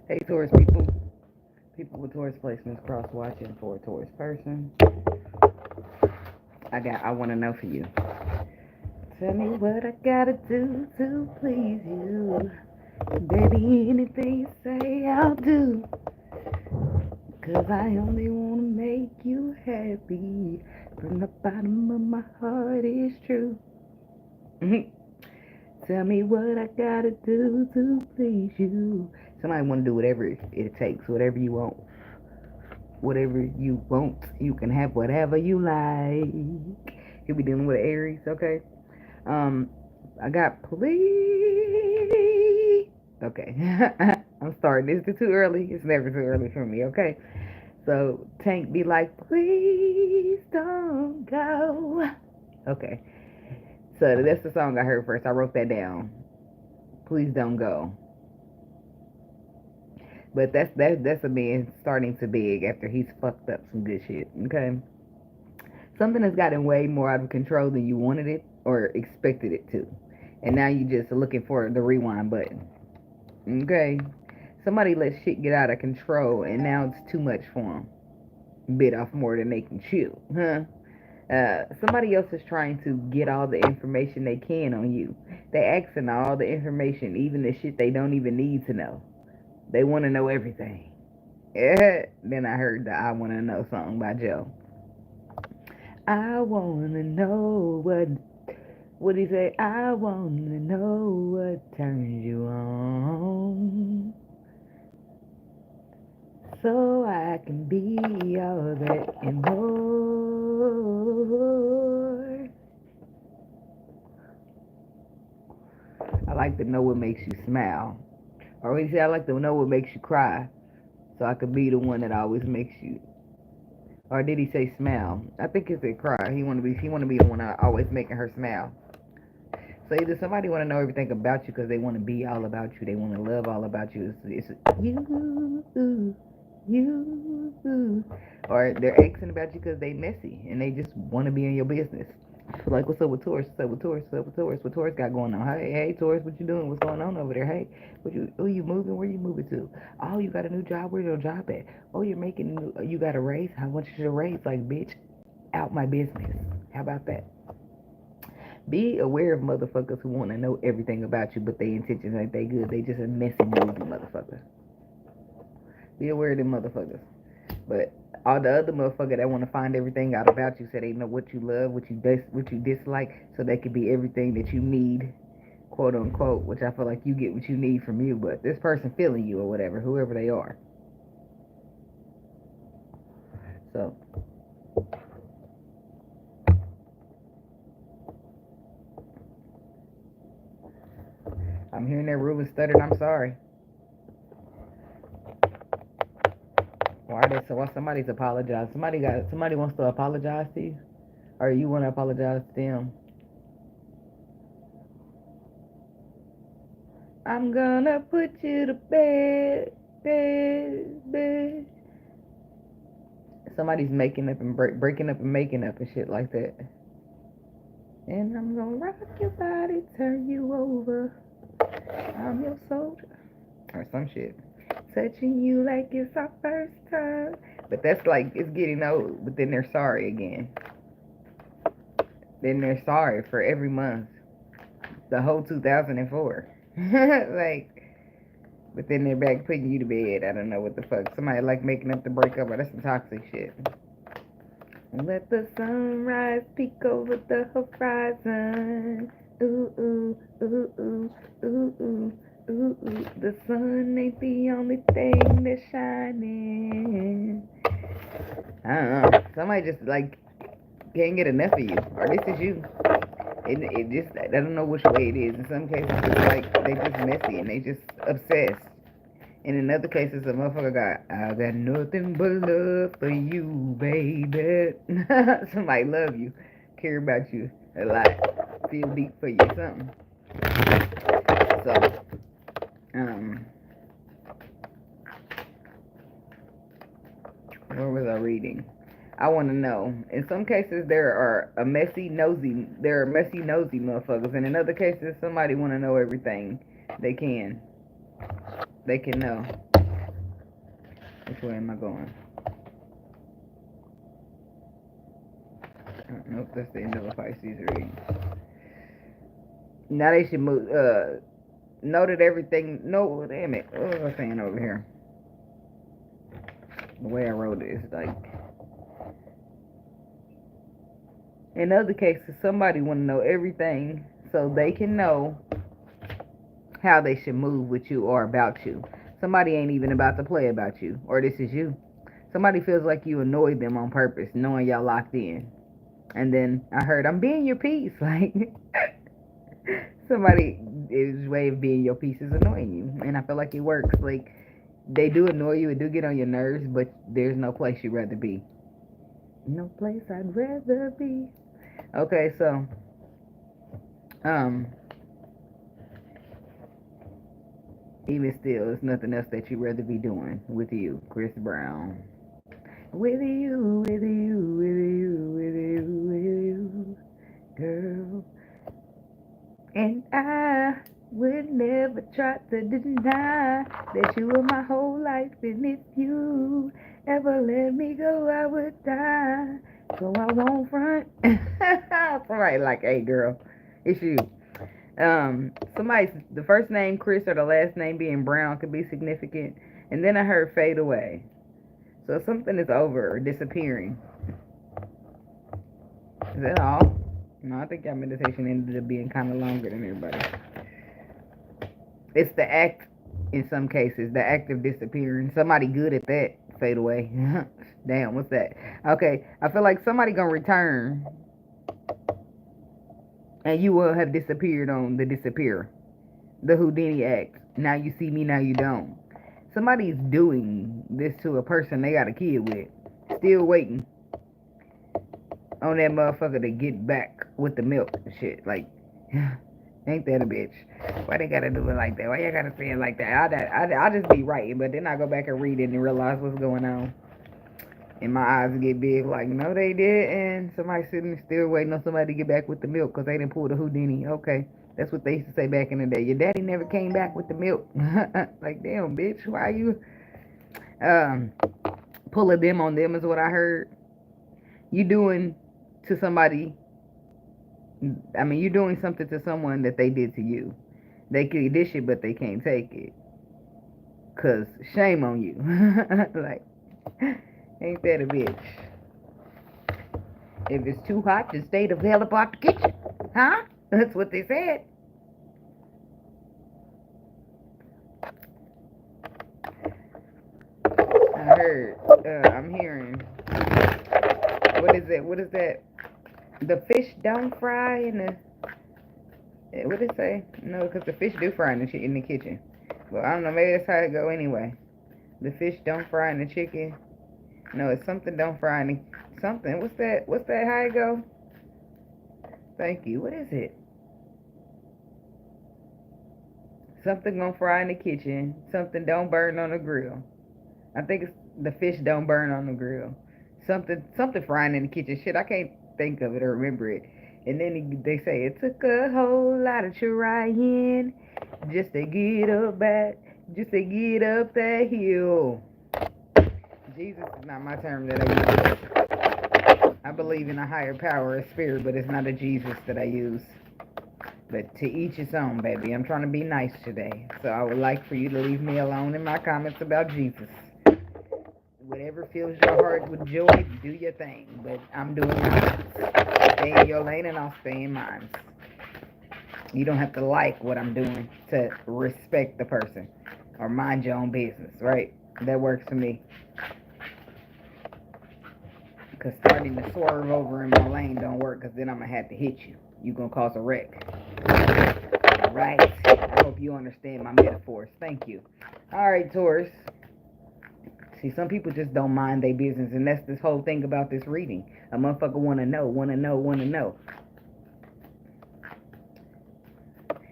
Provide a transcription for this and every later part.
Hey, Taurus people. People with Taurus placements cross watching for a Taurus person. I want to know for you. Tell me what I gotta do to please you. Baby, anything you say, I'll do. 'Cause I only wanna make you happy. From the bottom of my heart, it's true. Tell me what I gotta do to please you. Somebody wanna do whatever it takes, whatever you want. Whatever you want, you can have whatever you like. You'll be dealing with Aries, okay? Um, I got please. Okay, I'm starting. Is it too early? It's never too early for me, okay? So Tank be like, please don't go. Okay, so that's the song I heard first. I wrote that down. Please don't go. But that's a man starting to beg after he's fucked up some good shit. Okay, something has gotten way more out of control than you wanted it or expected it to, and now you just looking for the rewind button. Okay, somebody let shit get out of control, and now it's too much for them. Bit off more than they can chew, huh? Somebody else is trying to get all the information they can on you. They asking all the information, even the shit they don't even need to know. They want to know everything. Then I heard the I Want to Know song by Joe. I want to know what he say? I want to know what turns you on. So I can be all that and more. I like to know what makes you smile. Or he said, I like to know what makes you cry. So I could be the one that always makes you. Or did he say smile? I think he said cry. He wanna be the one always making her smile. So either somebody want to know everything about you because they want to be all about you, they want to love all about you. It's you, or they're asking about you because they messy and they just want to be in your business. Like, what's up with Taurus? What's up with Taurus? What's up with Taurus? What Taurus got going on? Hey, Taurus, what you doing? What's going on over there? Hey, who you moving? Where you moving to? Oh, you got a new job? Where's your job at? Oh, you got a raise? How much is your raise? Like, bitch, out my business. How about that? Be aware of motherfuckers who want to know everything about you, but their intentions ain't they good. They just a messy, nosy motherfucker. Be aware of them motherfuckers. But all the other motherfuckers that want to find everything out about you, so they know what you love, what you dislike, so they can be everything that you need, quote unquote. Which I feel like you get what you need from you, but this person feeling you or whatever, whoever they are. So I'm hearing that Ruben stuttered. I'm sorry. Why they so? Why somebody's apologized? Somebody wants to apologize to you, or you want to apologize to them. I'm gonna put you to bed, bed. Somebody's making up and breaking up and making up and shit like that. And I'm gonna rock your body, turn you over. I'm your soldier, or some shit. Touching you like it's our first time. But that's like it's getting old. But then they're sorry again. Then they're sorry for every month, the whole 2004. Like, but then they're back putting you to bed. I don't know what the fuck. Somebody like making up the breakup, but that's some toxic shit. Let the sunrise peek over the horizon. Ooh, ooh, ooh, ooh, ooh, ooh, ooh, ooh. The sun ain't the only thing that's shining. I don't know. Somebody just like can't get enough of you, or this is you. It just I don't know which way it is. In some cases, it's like they just messy and they just obsessed. And in other cases, a motherfucker I got nothing but love for you, baby. Somebody love you, care about you a lot, feel deep for you, something. So, where was I reading? I want to know. In some cases, there are messy, nosy motherfuckers, and in other cases, somebody want to know everything they can. They can know. Which way am I going? Nope, that's the end of a Pisces reading. Now they should move. Know that everything. No, damn it. What was I saying over here? The way I wrote it is like. In other cases, somebody want to know everything so they can know how they should move with you or about you. Somebody ain't even about to play about you, or this is you. Somebody feels like you annoyed them on purpose, knowing y'all locked in. And then I heard, I'm being your piece. Like, somebody, his way of being your piece is annoying you. And I feel like it works. Like, they do annoy you, it do get on your nerves, but there's no place you'd rather be. No place I'd rather be. Okay, so, even still, there's nothing else that you'd rather be doing with you, Chris Brown. With you, with you, with you, with you, with you, girl. And I would never try to deny that you were my whole life, and if you ever let me go, I would die. So I won't front. Somebody like, hey girl, it's you. Somebody's the first name Chris or the last name being Brown could be significant. And then I heard fade away. So something is over or disappearing. Is that all? No, I think your meditation ended up being kind of longer than everybody. It's the act, in some cases, the act of disappearing. Somebody good at that. Fade away. Damn, what's that? Okay, I feel like somebody gonna return, and you will have disappeared on the disappear. The Houdini act. Now you see me, now you don't. Somebody's doing this to a person they got a kid with. Still waiting on that motherfucker to get back with the milk and shit. Like, ain't that a bitch? Why they gotta do it like that? Why y'all gotta say it like that? I just be writing, but then I go back and read it and realize what's going on. And my eyes get big, like, no, they did. And somebody sitting still waiting on somebody to get back with the milk because they didn't pull the Houdini. Okay. That's what they used to say back in the day. Your daddy never came back with the milk. Like, damn, bitch, why you pulling them on them is what I heard. You doing to somebody, I mean, you doing something to someone that they did to you. They could dish it, but they can't take it. Because shame on you. Like, ain't that a bitch? If it's too hot, just stay the hell up out the kitchen. Huh? That's what they said. I heard, I'm hearing, what is it? What is that? The fish don't fry in the, what did it say? No, because the fish do fry in the kitchen. Well, I don't know, maybe that's how it go anyway. The fish don't fry in the chicken. No, it's something don't fry in the, something. What's that? What's that, how it go? Thank you. What is it? Something gonna fry in the kitchen. Something don't burn on the grill. I think it's the fish don't burn on the grill. Something frying in the kitchen. Shit, I can't think of it or remember it. And then they say it took a whole lot of trying just to get up that hill. Jesus is not my term that I use. I believe in a higher power, a spirit, but it's not a Jesus that I use. But to each his own, baby. I'm trying to be nice today. So I would like for you to leave me alone in my comments about Jesus. Whatever fills your heart with joy, do your thing. But I'm doing mine. Stay in your lane and I'll stay in mine. You don't have to like what I'm doing to respect the person or mind your own business, right? That works for me. Because starting to swerve over in my lane don't work, because then I'm going to have to hit you. You're going to cause a wreck. Right? I hope you understand my metaphors. Thank you. All right, Taurus. See, some people just don't mind their business, and that's this whole thing about this reading. A motherfucker want to know.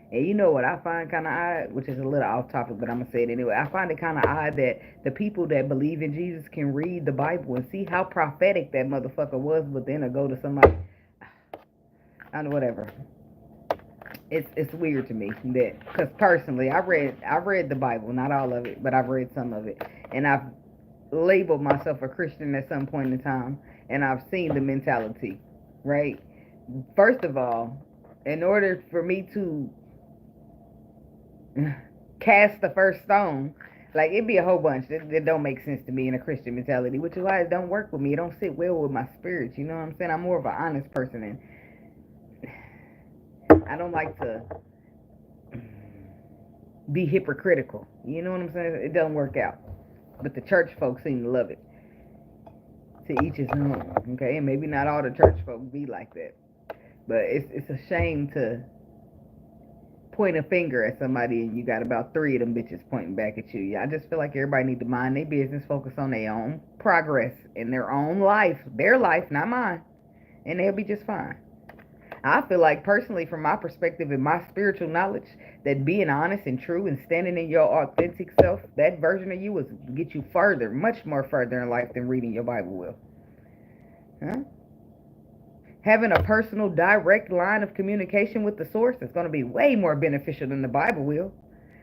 And you know what I find kind of odd, which is a little off topic, but I'm going to say it anyway. I find it kind of odd that the people that believe in Jesus can read the Bible and see how prophetic that motherfucker was, but then to go to somebody, I don't know, whatever. It's weird to me that, because personally, I read the Bible, not all of it, but I've read some of it. And I've labeled myself a Christian at some point in time, and I've seen the mentality, right? First of all, in order for me to cast the first stone, like it'd be a whole bunch that don't make sense to me in a Christian mentality, which is why it don't work with me. It don't sit well with my spirit. You know what I'm saying? I'm more of an honest person, and I don't like to be hypocritical. You know what I'm saying? It doesn't work out. But the church folks seem to love it. To each his own, okay? And maybe not all the church folks be like that. But it's a shame to point a finger at somebody and you got about 3 of them bitches pointing back at you. Yeah, I just feel like everybody need to mind their business, focus on their own progress in their own life. Their life, not mine. And they'll be just fine. I feel like personally, from my perspective and my spiritual knowledge, that being honest and true and standing in your authentic self, that version of you will get you further, much more further in life than reading your Bible will. Huh? Having a personal, direct line of communication with the source is going to be way more beneficial than the Bible will.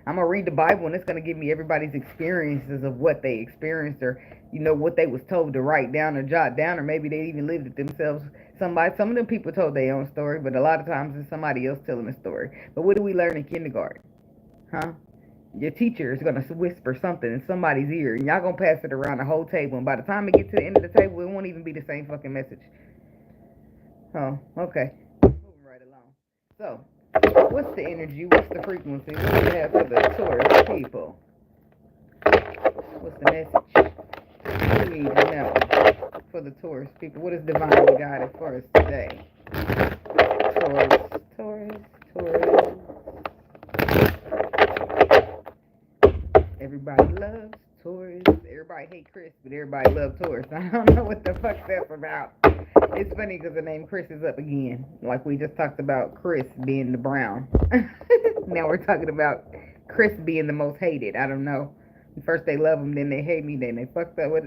I'm gonna read the Bible and it's gonna give me everybody's experiences of what they experienced, or what they was told to write down or jot down, or maybe they even lived it themselves. Some of them people told their own story, but a lot of times it's somebody else telling the story. But what do we learn in kindergarten? Huh? Your teacher is gonna whisper something in somebody's ear, and y'all gonna pass it around the whole table. And by the time it gets to the end of the table, it won't even be the same fucking message. Oh, okay. Moving right along. So, what's the energy? What's the frequency? What do we have for the Taurus people? What's the message? We need to know for the Taurus people. What is divinely guided for us today? Taurus. Everybody loves Taurus. Everybody hate Chris, but everybody loves Taurus. I don't know what the fuck that's about. It's funny because the name Chris is up again. Like we just talked about Chris being the brown. Now we're talking about Chris being the most hated. I don't know. First they love him, then they hate me, then they fucked up. No,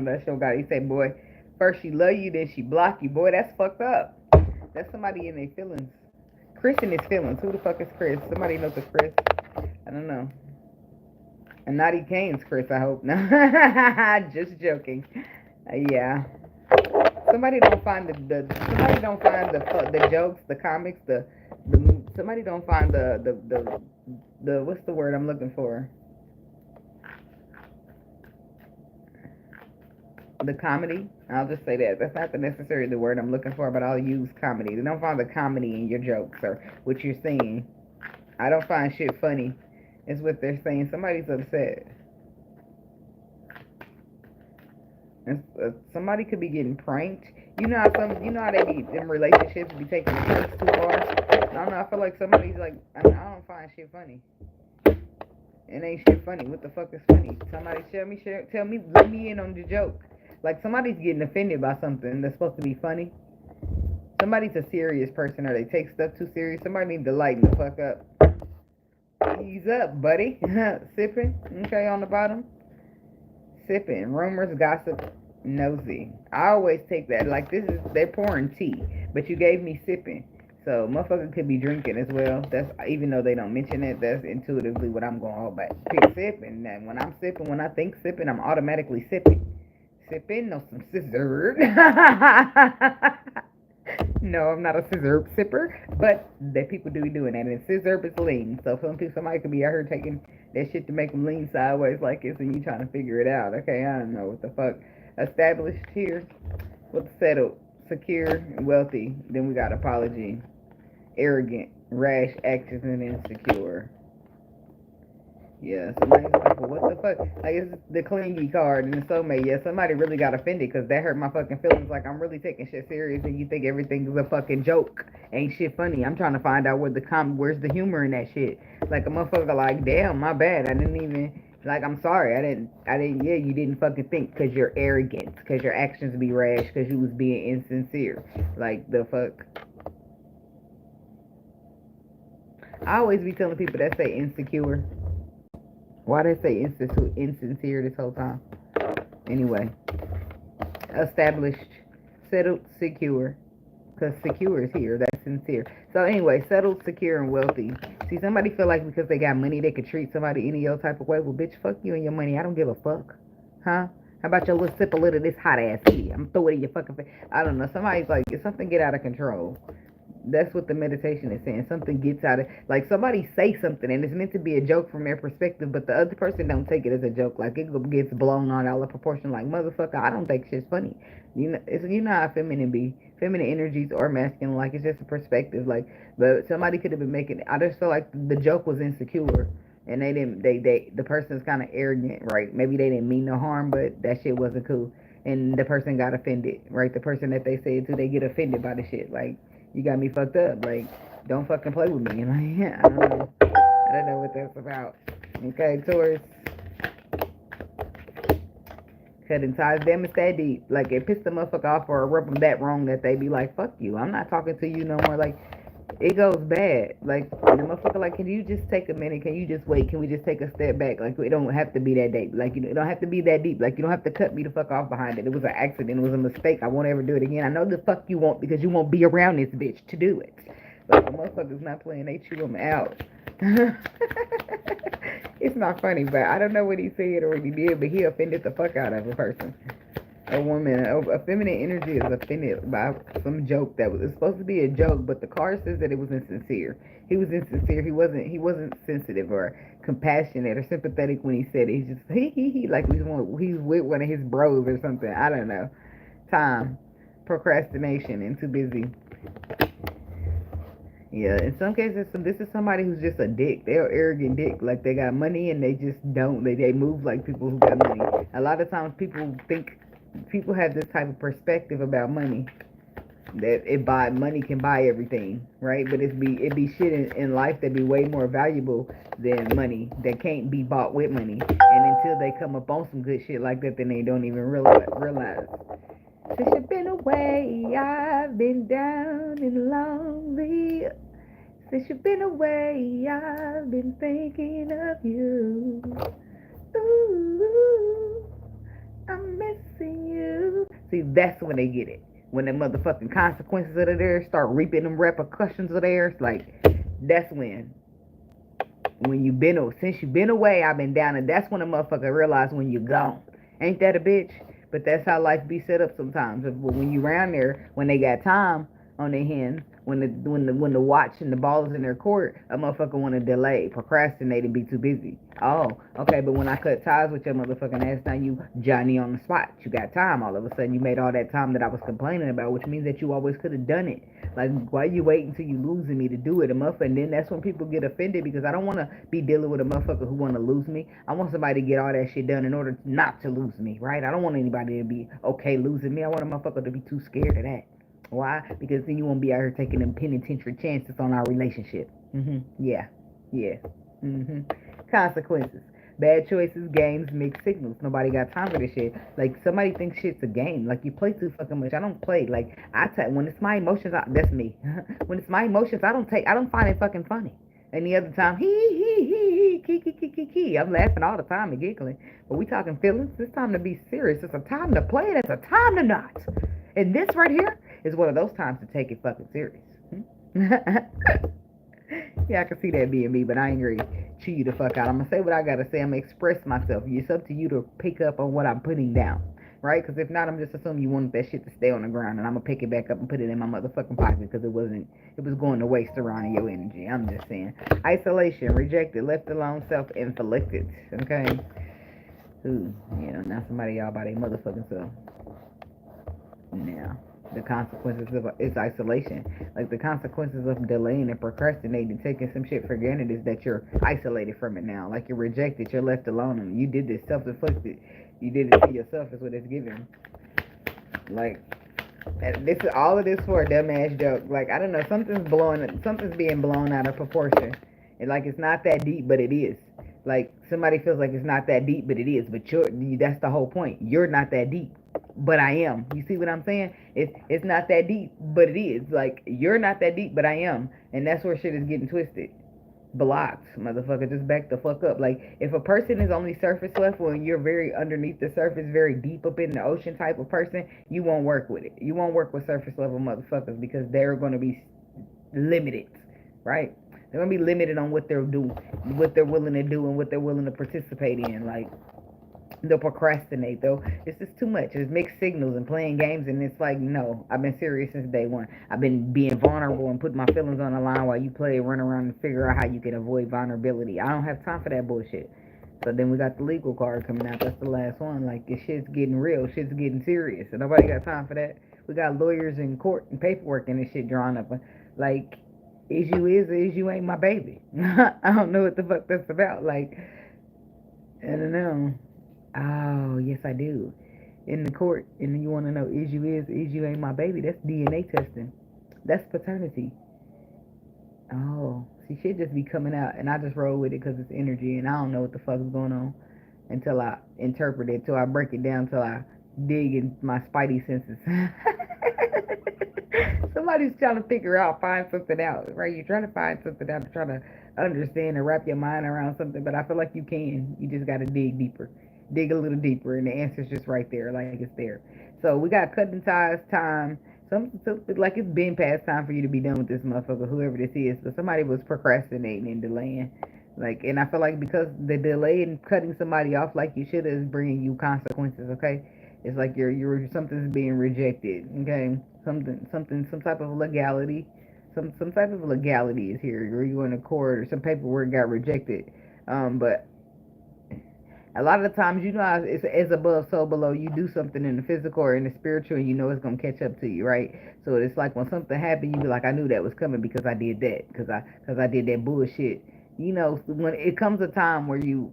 that's your guy. He said, boy, first she love you, then she block you. Boy, that's fucked up. That's somebody in their feelings. Chris in his feelings. Who the fuck is Chris? Somebody knows a Chris. I don't know. And Naughty Kane's Chris, I hope. No, just joking. Yeah. Somebody don't find the jokes, the comics, somebody don't find the what's the word I'm looking for? The comedy. I'll just say that. That's not necessarily the word I'm looking for, but I'll use comedy. They don't find the comedy in your jokes or what you're saying. I don't find shit funny. It's what they're saying. Somebody's upset. Somebody could be getting pranked. You know how they be in relationships be taking the pranks too far. I don't know. I feel like somebody's like, I don't find shit funny. It ain't shit funny. What the fuck is funny? Somebody tell me, let me in on the joke. Like somebody's getting offended by something that's supposed to be funny. Somebody's a serious person, or they take stuff too serious. Somebody needs to lighten the fuck up. Ease up, buddy. Sipping. Okay, on the bottom. Sipping. Rumors, gossip, nosy. I always take that. Like they're pouring tea, but you gave me sipping. So motherfucker could be drinking as well. That's even though they don't mention it, that's intuitively what I'm going all back. Sipping. And when I'm sipping, when I think sipping, I'm automatically sipping. Sipping, no some scissor. No, I'm not a scissor sipper, but that people do be doing that, and scissor is lean. So somebody could be out here taking that shit to make them lean sideways like this, and you trying to figure it out. Okay, I don't know what the fuck. Established here, what's settled, secure, wealthy. Then we got apology, arrogant, rash, actions, and insecure. Yeah, somebody's like, well, what the fuck? Like, it's the clingy card and the soulmate. Yeah, somebody really got offended because that hurt my fucking feelings. Like, I'm really taking shit serious and you think everything is a fucking joke. Ain't shit funny. I'm trying to find out where's the humor in that shit. Like, a motherfucker like, damn, my bad. I didn't even, like, I'm sorry. Yeah, you didn't fucking think because you're arrogant, because your actions be rash, because you was being insincere. Like, the fuck? I always be telling people that say insecure. Why they say insincere this whole time? Anyway, established, settled, secure. Because secure is here. That's sincere. So anyway, settled, secure, and wealthy. See, somebody feel like because they got money, they could treat somebody any old type of way. Well, bitch, fuck you and your money. I don't give a fuck. Huh? How about your little sip a little of this hot ass tea? I'm throw it in your fucking face. I don't know. Somebody's like, if something get out of control. That's what the meditation is saying. Something gets out of, like, somebody say something and it's meant to be a joke from their perspective, but the other person don't take it as a joke. Like, it gets blown on out of proportion. Like, motherfucker, I don't think shit's funny. You know how feminine be. Feminine energies or masculine, like, it's just a perspective. Like, but somebody could have been making. I just feel like the joke was insecure, and they didn't. The person's kind of arrogant, right? Maybe they didn't mean no harm, but that shit wasn't cool, and the person got offended, right? The person that they said to, they get offended by the shit, like. You got me fucked up. Like, don't fucking play with me. Like, I don't know. I don't know what that's about. Okay, Taurus. Cutting ties, damn, it's that deep. Like, it pissed the motherfucker off or rub them that wrong that they be like, fuck you. I'm not talking to you no more. Like, it goes bad. Like, the motherfucker, like, can you just take a minute? Can you just wait? Can we just take a step back? Like, it don't have to be that deep. Like, it don't have to be that deep. Like, you don't have to cut me the fuck off behind it. It was an accident. It was a mistake. I won't ever do it again. I know the fuck you won't because you won't be around this bitch to do it. But the motherfucker's not playing. They chew him out. It's not funny, but I don't know what he said or what he did, but he offended the fuck out of a person. A woman, a feminine energy is offended by some joke that was supposed to be a joke, but the card says that it was insincere. He was insincere. He wasn't sensitive or compassionate or sympathetic when he said it. He's just he like he's with one of his bros or something. I don't know. Time, procrastination, and too busy. Yeah, in some cases, this is somebody who's just a dick. They're an arrogant dick. Like, they got money and they just don't. They move like people who got money. A lot of times people have this type of perspective about money that money can buy everything, right? But it be shit in life that be way more valuable than money that can't be bought with money. And until they come up on some good shit like that, then they don't even realize. Since you've been away, I've been down and lonely. Since you've been away, I've been thinking of you. Ooh, I'm missing you. See, that's when they get it. When the motherfucking consequences of theirs start reaping them repercussions of theirs, like, that's when since you've been away, I've been down, and that's when a motherfucker realize when you're gone. Ain't that a bitch? But that's how life be set up sometimes. When you around there, when they got time on their hands, when the watch and the ball is in their court, a motherfucker want to delay, procrastinate, and be too busy. Oh, okay, but when I cut ties with your motherfucking ass, now you Johnny on the spot. You got time. All of a sudden, you made all that time that I was complaining about, which means that you always could have done it. Like, why you waiting until you losing me to do it, a motherfucker? And then that's when people get offended, because I don't want to be dealing with a motherfucker who want to lose me. I want somebody to get all that shit done in order not to lose me, right? I don't want anybody to be okay losing me. I want a motherfucker to be too scared of that. Why? Because then you won't be out here taking them penitentiary chances on our relationship. Yeah. Consequences. Bad choices, games, mixed signals. Nobody got time for this shit. Like, somebody thinks shit's a game. Like, you play too fucking much. I don't play. Like, when it's my emotions, that's me. When it's my emotions, I don't find it fucking funny. And the other time, key. I'm laughing all the time and giggling. But we talking feelings. It's time to be serious. It's a time to play it. It's a time to not. And this right here is one of those times to take it fucking serious. Yeah, I can see that being me, but I ain't ready to chew you the fuck out. I'm going to say what I got to say. I'm going to express myself. It's up to you to pick up on what I'm putting down, right? Because if not, I'm just assuming you wanted that shit to stay on the ground, and I'm going to pick it back up and put it in my motherfucking pocket because it was going to waste around in your energy. I'm just saying. Isolation, rejected, left alone, self-inflicted, okay? Ooh, now somebody y'all by their motherfucking self. Now, the consequences of it's isolation. Like, the consequences of delaying and procrastinating, taking some shit for granted, is that you're isolated from it now. Like, you're rejected, you're left alone, and you did this self-inflicted. You did it to yourself, is what it's giving. Like, this is all of this for a dumbass joke. Like, I don't know, something's being blown out of proportion. And, like, it's not that deep, but it is. Like, somebody feels like it's not that deep, but it is. But that's the whole point. You're not that deep, but I am. You see what I'm saying? It's not that deep, but it is. Like, you're not that deep, but I am. And that's where shit is getting twisted. Blocked, motherfucker. Just back the fuck up. Like, if a person is only surface level and you're very underneath the surface, very deep up in the ocean type of person, you won't work with it. You won't work with surface level motherfuckers because they're going to be limited, right? They're going to be limited on what they're doing, what they're willing to do, and what they're willing to participate in. Like, They'll procrastinate though. It's just too much. It's mixed signals and playing games, and it's like, no, I've been serious since day one. I've been being vulnerable and putting my feelings on the line while you play, run around and figure out how you can avoid vulnerability. I don't have time for that bullshit. So then we got the legal card coming out. That's the last one. Like, this shit's getting real. Shit's getting serious. And nobody got time for that. We got lawyers in court and paperwork and this shit drawn up. Like, issue is you ain't my baby. I don't know what the fuck that's about. Like, I don't know. Oh, yes, I do. In the court, and you want to know, is you ain't my baby. That's DNA testing. That's paternity. Oh, see, shit just be coming out, and I just roll with it because it's energy, and I don't know what the fuck is going on until I interpret it, till I break it down, till I dig in my spidey senses. Somebody's trying to figure out, find something out, right? You're trying to find something out, trying to understand and wrap your mind around something, but I feel like you can. You just got to dig deeper, dig a little deeper, and the answer's just right there, like it's there. So we got cutting ties, time. Something like it's been past time for you to be done with this motherfucker, whoever this is. But somebody was procrastinating and delaying. Like, and I feel like because the delay in cutting somebody off like you should is bringing you consequences. Okay, it's like you're something's being rejected. Okay, some type of legality, some type of legality is here. Or you in a court or some paperwork got rejected. But a lot of the times, you know, it's above, so below. You do something in the physical or in the spiritual, and you know it's gonna catch up to you, right? So it's like when something happened, you be like, I knew that was coming because I did that, because I did that bullshit. You know, when it comes a time where you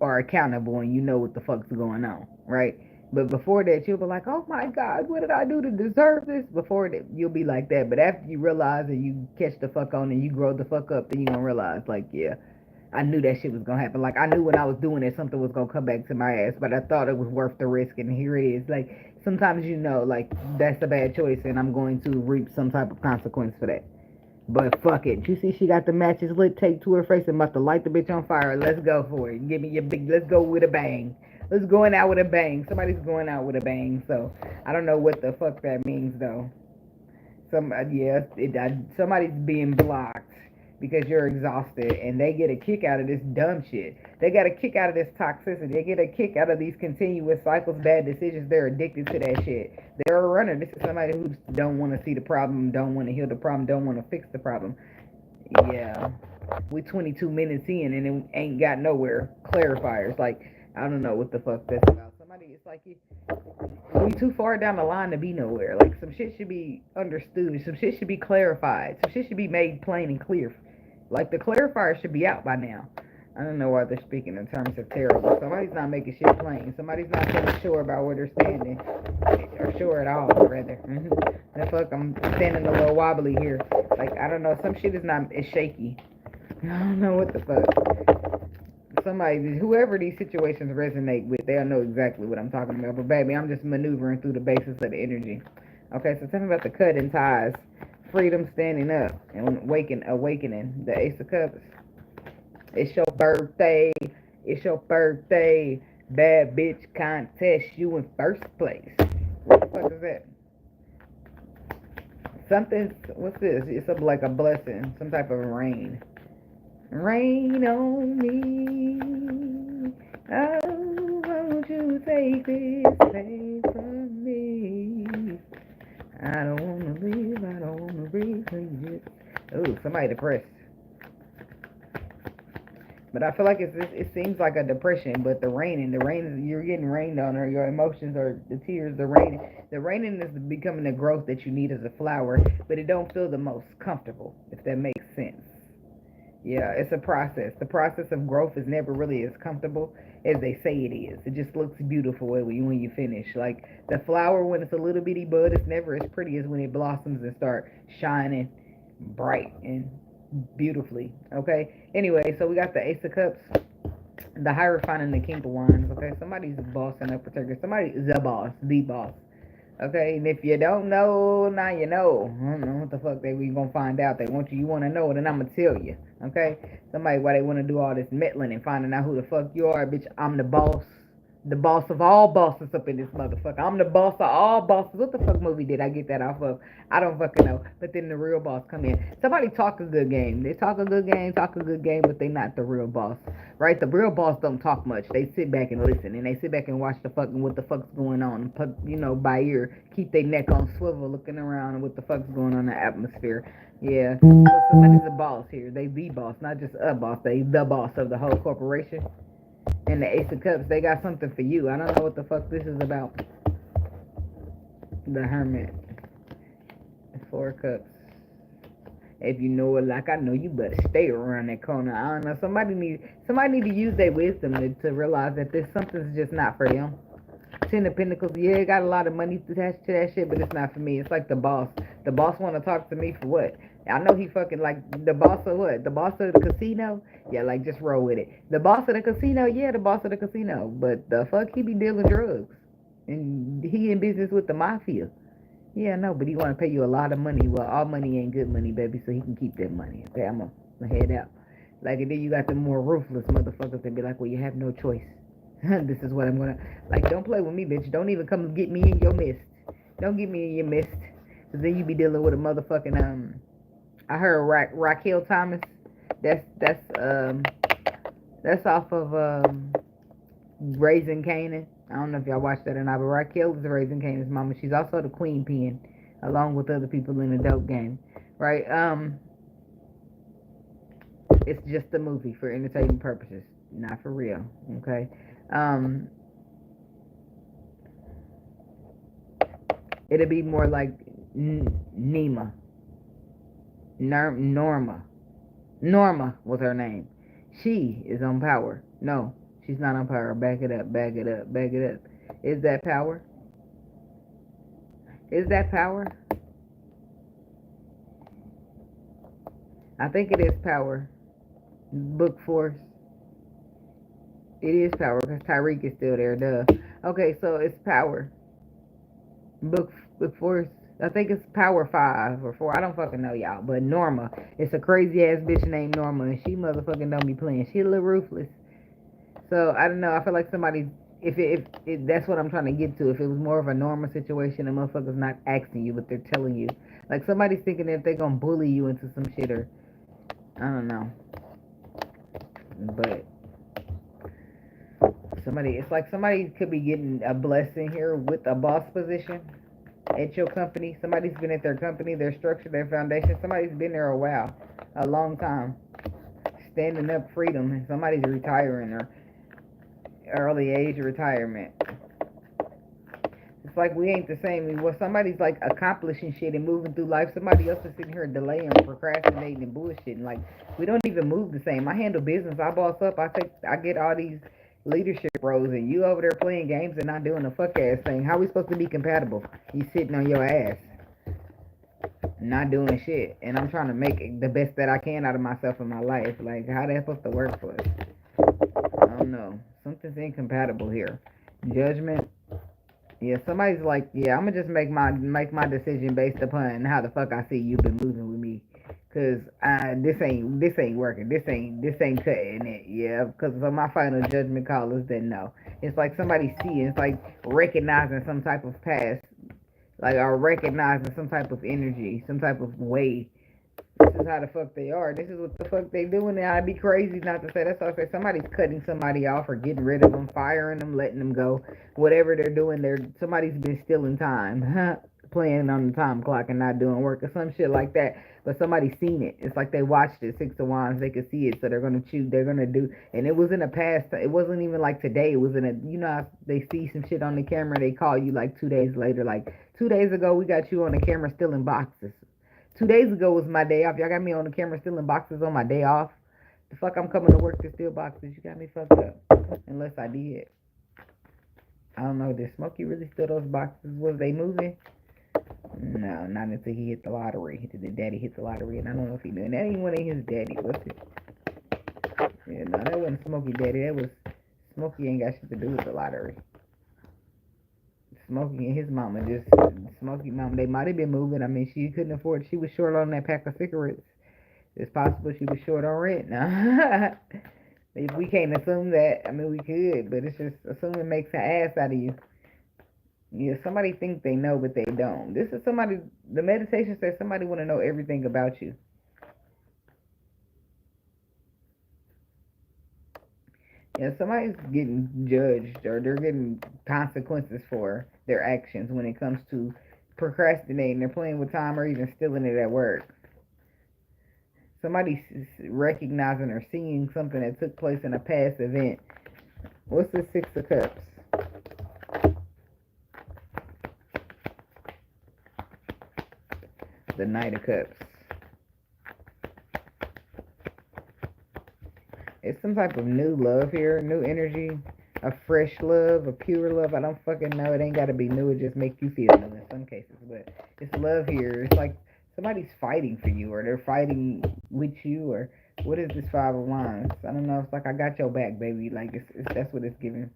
are accountable and you know what the fuck's going on, right? But before that, you'll be like, oh my God, what did I do to deserve this? Before that, you'll be like that. But after you realize and you catch the fuck on and you grow the fuck up, then you gonna realize, like, yeah, I knew that shit was gonna happen. Like, I knew when I was doing it, something was gonna come back to my ass, but I thought it was worth the risk, and here it is. Like, sometimes you know, like, that's a bad choice, and I'm going to reap some type of consequence for that. But fuck it. You see, she got the matches lit, taped to her face, and about to light the bitch on fire. Let's go for it. Give me your big. Let's go with a bang. Let's going out with a bang. Somebody's going out with a bang. So I don't know what the fuck that means though. Somebody's being blocked because you're exhausted, and they get a kick out of this dumb shit. They got a kick out of this toxicity. They get a kick out of these continuous cycles, bad decisions. They're addicted to that shit. They're a runner. This is somebody who don't want to see the problem, don't want to heal the problem, don't want to fix the problem. Yeah, we 22 minutes in and it ain't got nowhere. Clarifiers, like, I don't know what the fuck that's about. Somebody, it's like we too far down the line to be nowhere. Like, some shit should be understood. Some shit should be clarified. Some shit should be made plain and clear. Like, the clarifier should be out by now. I don't know why they're speaking in terms of terrible. Somebody's not making shit plain. Somebody's not feeling sure about where they're standing. Or sure at all, rather. The fuck, I'm standing a little wobbly here. Like, I don't know. Some shit is shaky. I don't know what the fuck. Somebody, whoever these situations resonate with, they'll know exactly what I'm talking about. But baby, I'm just maneuvering through the basis of the energy. Okay, so tell me about the cutting ties, freedom, standing up, and awakening. The Ace of Cups. It's your birthday. It's your birthday. Bad bitch contest. You in first place. What the fuck is that? Something. What's this? It's like a blessing. Some type of rain. Rain on me. Oh, won't you take this away from me? I don't wanna live. I don't wanna breathe. Oh, somebody depressed. But I feel like it seems like a depression, but the raining, you're getting rained on, or your emotions, or the tears, the raining is becoming the growth that you need as a flower, but it don't feel the most comfortable, if that makes sense. Yeah, it's a process. The process of growth is never really as comfortable as they say it is. It just looks beautiful when you finish. Like, the flower, when it's a little bitty bud, it's never as pretty as when it blossoms and start shining bright and beautifully. Okay, anyway, so we got the Ace of Cups, the Hierophant, and the King of Wands. Okay, somebody's bossing up a turkey. Somebody is the boss. Okay, and if you don't know, now you know. I don't know what the fuck we gonna find out. They want you want to know it, and I'm gonna tell you. Okay, somebody, why they want to do all this meddling and finding out who the fuck you are, bitch. I'm the boss. The boss of all bosses up in this motherfucker. I'm the boss of all bosses. What the fuck movie did I get that off of? I don't fucking know. But then the real boss come in. Somebody talk a good game. They talk a good game, but they not the real boss. Right? The real boss don't talk much. They sit back and listen. And they sit back and watch the fucking what the fuck's going on. And put, by ear. Keep their neck on swivel looking around and what the fuck's going on in the atmosphere. Yeah. So somebody's a boss here. They the boss, not just a boss. They the boss of the whole corporation. And the Ace of Cups, they got something for you. I don't know what the fuck this is about. The Hermit. The Four of Cups. If you know it like I know, you better stay around that corner. I don't know. Somebody need to use their wisdom to realize that this something's just not for them. Ten of Pentacles, yeah, got a lot of money attached to that shit, but it's not for me. It's like the boss. The boss want to talk to me for what? I know he fucking like the boss of what? The boss of the casino? Yeah, like just roll with it. The boss of the casino? Yeah, the boss of the casino. But the fuck, he be dealing drugs. And he in business with the mafia. Yeah, no, but he want to pay you a lot of money. Well, all money ain't good money, baby, so he can keep that money. Okay, I'm gonna head out. Like, and then you got the more ruthless motherfuckers that be like, well, you have no choice. This is what I'm gonna like. Don't play with me, bitch. Don't even come get me in your mist. Don't get me in your mist, cause then you be dealing with a motherfucking I heard Raquel Thomas. That's off of Raising Canaan. I don't know if y'all watched that or not, but Raquel is Raising Canaan's mama. She's also the queen pin, along with other people in the dope game, right? It's just a movie for entertainment purposes, not for real. Okay. It'll be more like Norma was her name. She is on power. No, she's not on power. Back it up. Is that power? I think it is power. Book Force. It is power because Tyreek is still there. Duh. Okay, so it's power. Book Force. I think it's Power 5 or 4. I don't fucking know, y'all. But Norma. It's a crazy ass bitch named Norma. And she motherfucking don't be playing. She a little ruthless. So, I don't know. I feel like somebody... If that's what I'm trying to get to. If it was more of a Norma situation, the motherfucker's not asking you, but they're telling you. Like, somebody's thinking that they're gonna bully you into some shit or... I don't know. But... It's like somebody could be getting a blessing here with a boss position at your company. Somebody's been at their company, their structure, their foundation. Somebody's been there a while, a long time, standing up freedom, and somebody's retiring or early age retirement. It's like we ain't the same. Well, somebody's like accomplishing shit and moving through life. Somebody else is sitting here delaying, procrastinating, and bullshitting. Like we don't even move the same. I handle business. I boss up. I get all these leadership roles, and you over there playing games and not doing a fuck ass thing. How we supposed to be compatible? You sitting on your ass, not doing shit, and I'm trying to make the best that I can out of myself in my life. Like how that supposed to work for us? I don't know. Something's incompatible here. Judgment. Yeah, somebody's like, yeah, I'm gonna just make my decision based upon how the fuck I see you been moving with me. Cause this ain't working. This ain't cutting it. Yeah, because so my final judgment call is that no. It's like somebody seeing. It's like recognizing some type of past, like or recognizing some type of energy, some type of way. This is how the fuck they are. This is what the fuck they doing. Now I'd be crazy not to say. That's why I say somebody's cutting somebody off or getting rid of them, firing them, letting them go. Whatever they're doing, somebody's been stealing time, playing on the time clock and not doing work or some shit like that. But somebody's seen it. It's like they watched it. Six of Wands, they could see it, so they're gonna choose. They're gonna do. And it was in the past. It wasn't even like today. It was in a. You know, how they see some shit on the camera. They call you like 2 days later. Like 2 days ago, we got you on the camera stealing boxes. 2 days ago was my day off. Y'all got me on the camera stealing boxes on my day off. The fuck I'm coming to work to steal boxes? You got me fucked up. Unless I did. I don't know. Did Smokey really steal those boxes? Was they moving? No, not until he hit the lottery. The daddy hit the lottery, and I don't know if he knew. And that ain't one of his daddy, was it? Yeah, no, that wasn't Smokey daddy. That was Smokey ain't got shit to do with the lottery. Smokey and his mama Smokey mama, they might have been moving. I mean, she couldn't afford, she was short on that pack of cigarettes. It's possible she was short on rent now. If we can't assume that, I mean, we could, but it's just assuming makes an ass out of you. Yeah, somebody think they know, but they don't. This is somebody, the meditation says somebody want to know everything about you. Yeah, somebody's getting judged or they're getting consequences for their actions when it comes to procrastinating or playing with time or even stealing it at work. Somebody's recognizing or seeing something that took place in a past event. What's the Six of Cups? The Knight of Cups. It's some type of new love here, new energy, a fresh love, a pure love. I don't fucking know. It ain't gotta be new. It just make you feel new in some cases. But it's love here. It's like somebody's fighting for you, or they're fighting with you, or what is this Five of Wands? I don't know. It's like I got your back, baby. Like it's that's what it's giving.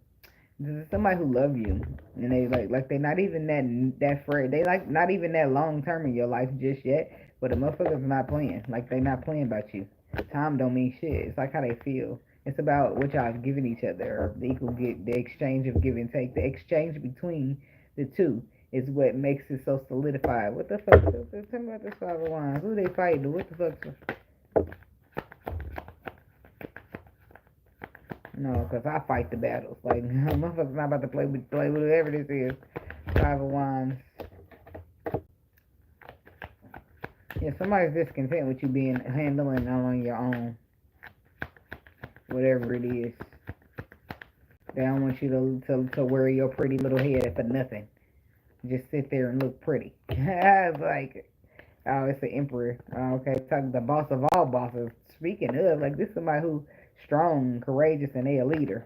This is somebody who love you, and they like they're not even that afraid. They like not even that long term in your life just yet. But the motherfuckers not playing. Like they not playing about you. Time don't mean shit. It's like how they feel. It's about what y'all have given each other, or the equal get the exchange of give and take. The exchange between the two is what makes it so solidified. What the fuck? Tell me about this Five of Wands. Who they fighting? What the fuck? No, because I fight the battles. Like, motherfuckers not about to play with whatever this is. Five of Wands. Yeah, somebody's discontent with you being handling it on your own. Whatever it is. They don't want you to worry your pretty little head for nothing. Just sit there and look pretty. It's like, oh, it's the emperor. Oh, okay, talking the boss of all bosses. Speaking of, like, this is somebody who's strong, courageous, and they a leader.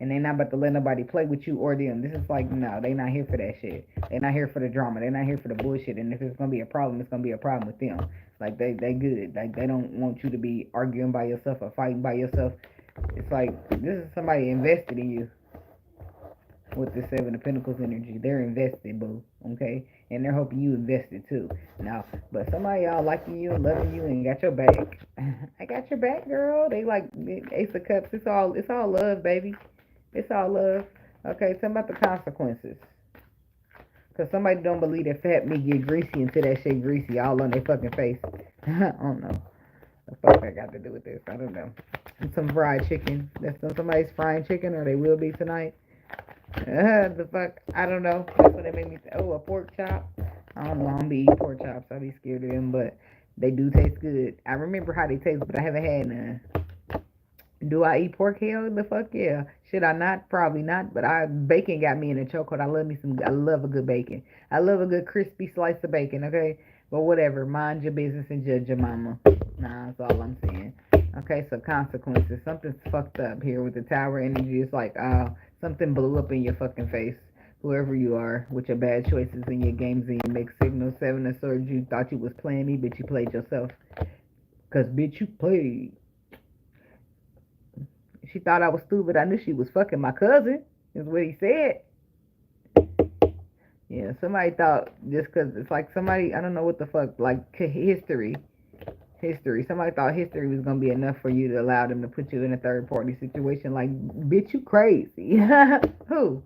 And they not about to let nobody play with you or them. This is like, no, they not here for that shit. They not here for the drama. They not here for the bullshit. And if it's gonna be a problem, it's gonna be a problem with them. Like they good. Like they don't want you to be arguing by yourself or fighting by yourself. It's like this is somebody invested in you with the Seven of Pentacles energy. They're invested, boo. Okay, and they're hoping you invested too. Now, but somebody y'all liking you and loving you and got your back. I got your back, girl. They like Ace of Cups. It's all love, baby. It's all love. Okay, tell me about the consequences. Because somebody don't believe that fat meat get greasy until that shit greasy all on their fucking face. I don't know. The fuck I got to do with this? I don't know. And some fried chicken. That's somebody's frying chicken, or they will be tonight. The fuck? I don't know. That's what they made me say. Oh, a pork chop? I don't know. I'm gonna be eating pork chops. I'll be scared of them, but they do taste good. I remember how they taste, but I haven't had none. Do I eat pork? Hell, the fuck yeah. Should I not? Probably not. But bacon got me in a chokehold. I love me some. I love a good bacon. I love a good crispy slice of bacon. Okay, but whatever. Mind your business and judge your mama. Nah, that's all I'm saying. Okay, so consequences. Something's fucked up here with the tower energy. It's like, something blew up in your fucking face. Whoever you are, with your bad choices in your games and your mixed signals. Seven of Swords. You thought you was playing me, but you played yourself. Cause bitch, you played. She thought I was stupid. I knew she was fucking my cousin, is what he said. Yeah, somebody thought just because it's like somebody, I don't know what the fuck, like history. Somebody thought history was going to be enough for you to allow them to put you in a third party situation. Like, bitch, you crazy. Who?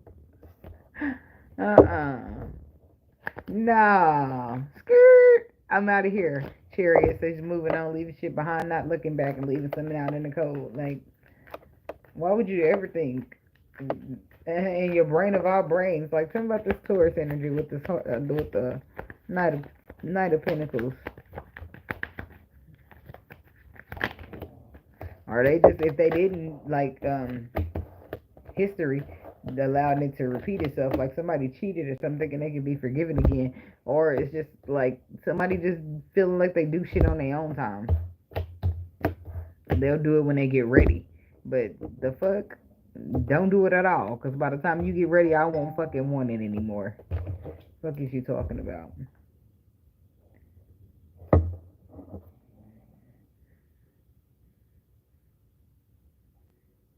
Uh-uh. Nah. Skirt. I'm out of here. Chariot says moving on, leaving shit behind, not looking back and leaving something out in the cold. Like, why would you ever think in your brain of all brains? Like, tell me about this Taurus energy with this with the Knight of Pentacles. Are they just, if they didn't like history allowed it to repeat itself, like somebody cheated or something and they can be forgiven again, or it's just like somebody just feeling like they do shit on their own time. They'll do it when they get ready. But the fuck, don't do it at all. Because by the time you get ready, I won't fucking want it anymore. Fuck is you talking about?